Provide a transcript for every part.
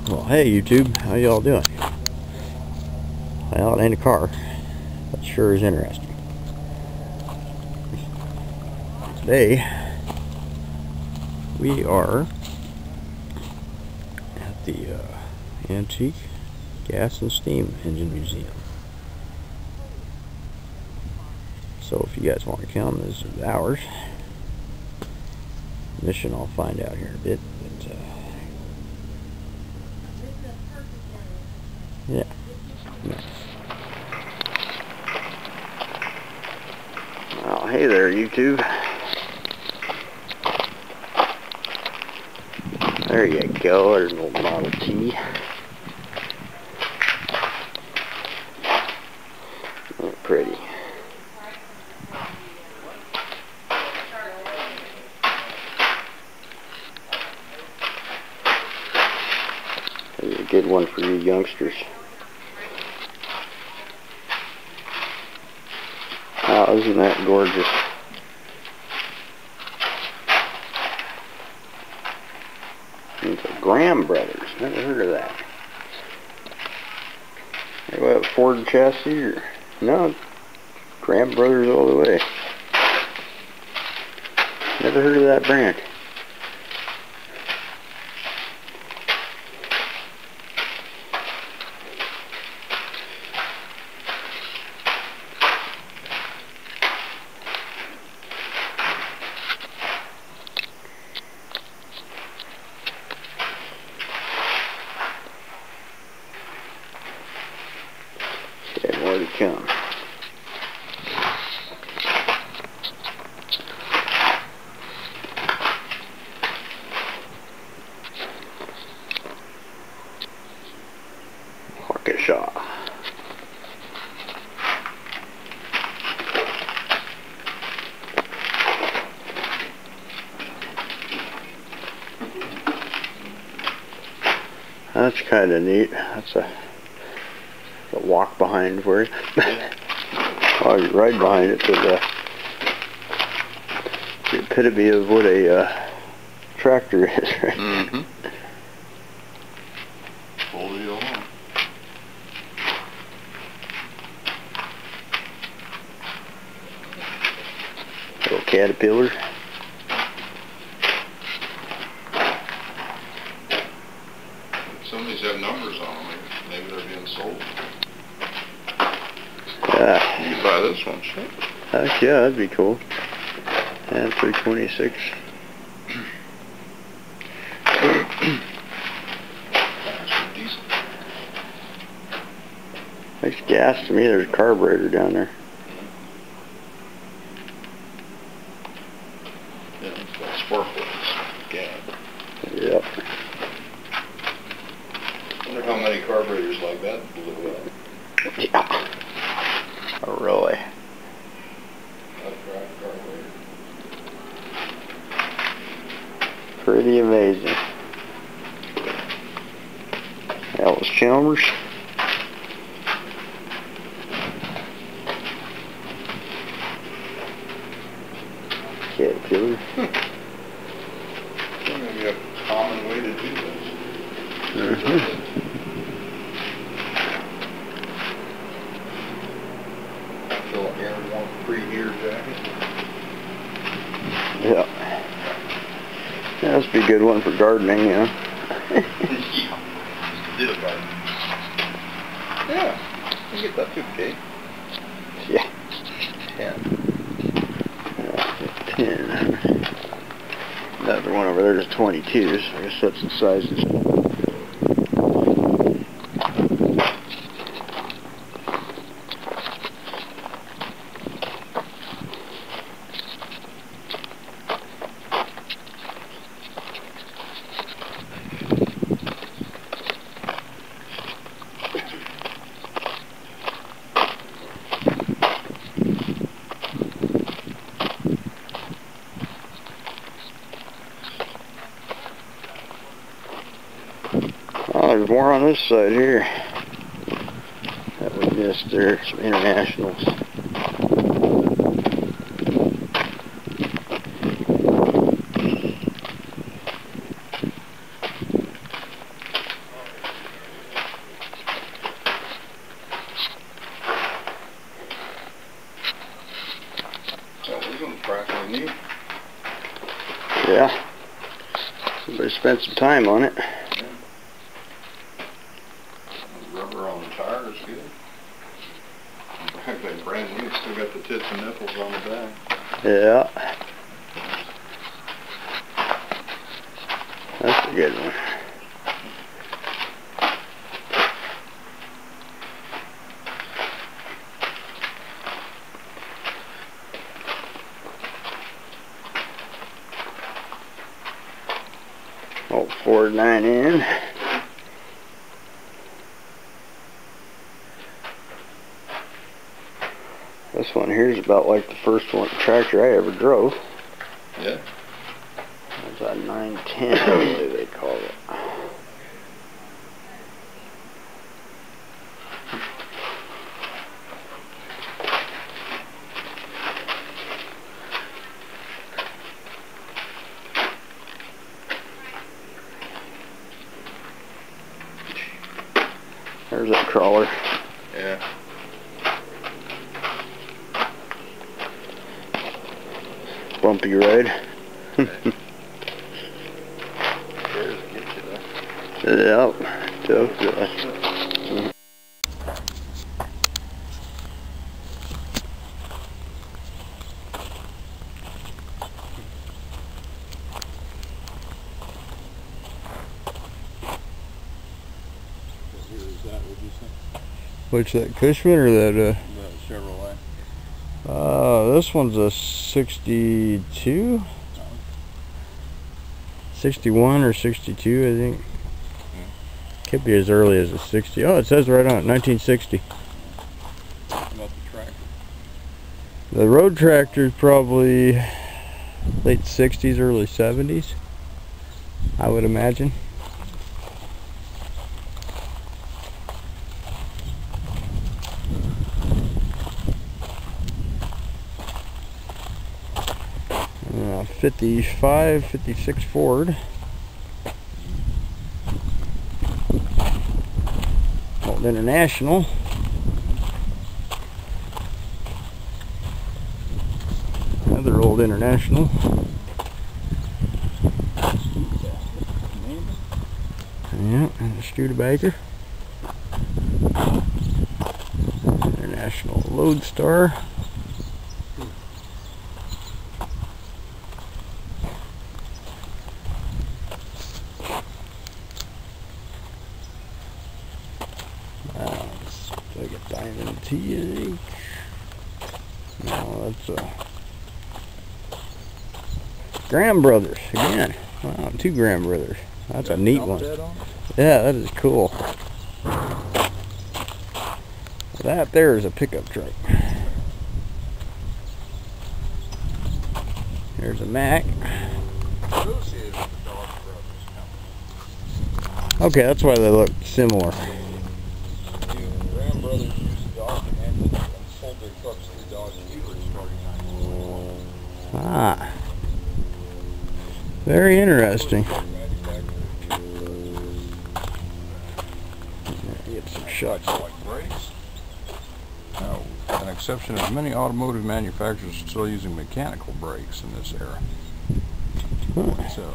Well, hey YouTube, how y'all doing? Well, it ain't a car, but sure is interesting. Today, we are at the Antique Gas and Steam Engine Museum. So if you guys want to come, this is ours. Mission I'll find out here in a bit, but yeah. Nice. Well, hey there, YouTube. There you go. There's an old Model T. Oh, pretty. There's a good one for you youngsters. Wow, isn't that gorgeous? It's a Graham Brothers. Never heard of that. What, Ford chassis or no? Graham Brothers all the way. Never heard of that brand. Okay, more to come. Waukesha. That's kind of neat. That's a walk behind for it. Oh, you're right behind it to the epitome of what a tractor is, right? Mm-hmm. Hold it on. Little Caterpillar. Some of these have numbers on them. Maybe they're being sold. Yeah. You could buy this one, shit. Heck yeah, that'd be cool. And 326. Decent. Makes gas to me. There's a carburetor down there. Yeah, it's got spark plugs. Gab. Yep. Wonder how many carburetors like that blew up. Yeah. Oh, really? That carburetor. Pretty amazing. Alice Chalmers. Caterpillar. Maybe a common way to do this. Mm-hmm. Little airborne pre-gear jacket. Yeah. Yeah, this would be a good one for gardening, you know. Yeah. Did a garden. Yeah. You get that too, Kate. Yeah. 10. 10. Another one over there is 22, so I guess that's the sizes. Oh, there's more on this side here that we missed there. Some internationals. Somebody spent some time on it. Yeah. Rubber on the tire is good. In fact, they brand new, still got the tits and nipples on the back. Yeah. That's a good one. Oh, 4.9 in. This one here is about like the first one tractor I ever drove. Yeah. It's a 910, I believe they call it. There's that crawler. Yeah. Bumpy ride. Yep, definitely. Which, that Cushman or that The Chevrolet. this one's a 62? 61 or 62, I think. Could be as early as a 60. Oh, it says right on it, 1960. About the tractor? The road tractor's probably late 60s, early 70s, I would imagine. Uh, 55, 56 Ford. Old International. Another old International. Yeah, and a Studebaker. International Lodestar. Like a Diamond T, I think. No, that's a Graham Brothers again. Wow, 2 Graham Brothers. That's a neat one. Yeah, that is cool. That there is a pickup truck. Here's a Mack. Okay, that's why they look similar. Graham Brothers used Dodge and sold their trucks to Dodge dealers starting in 1991. Ah, very interesting. Get some shots. Like brakes. Now, an exception is many automotive manufacturers are still using mechanical brakes in this era. Huh. So,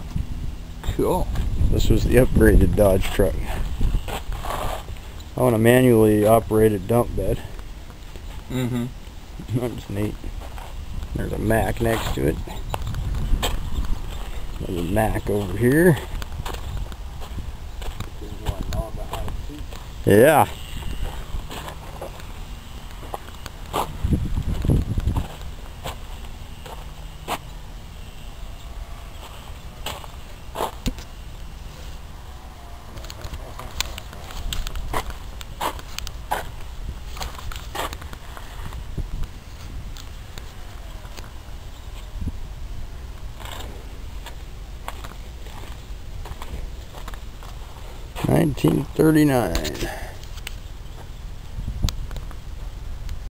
Cool. This was the upgraded Dodge truck. I want a manually operated dump bed. mm-hmm. That's neat. There's a Mack next to it. There's a Mack over here. Yeah. $19.39.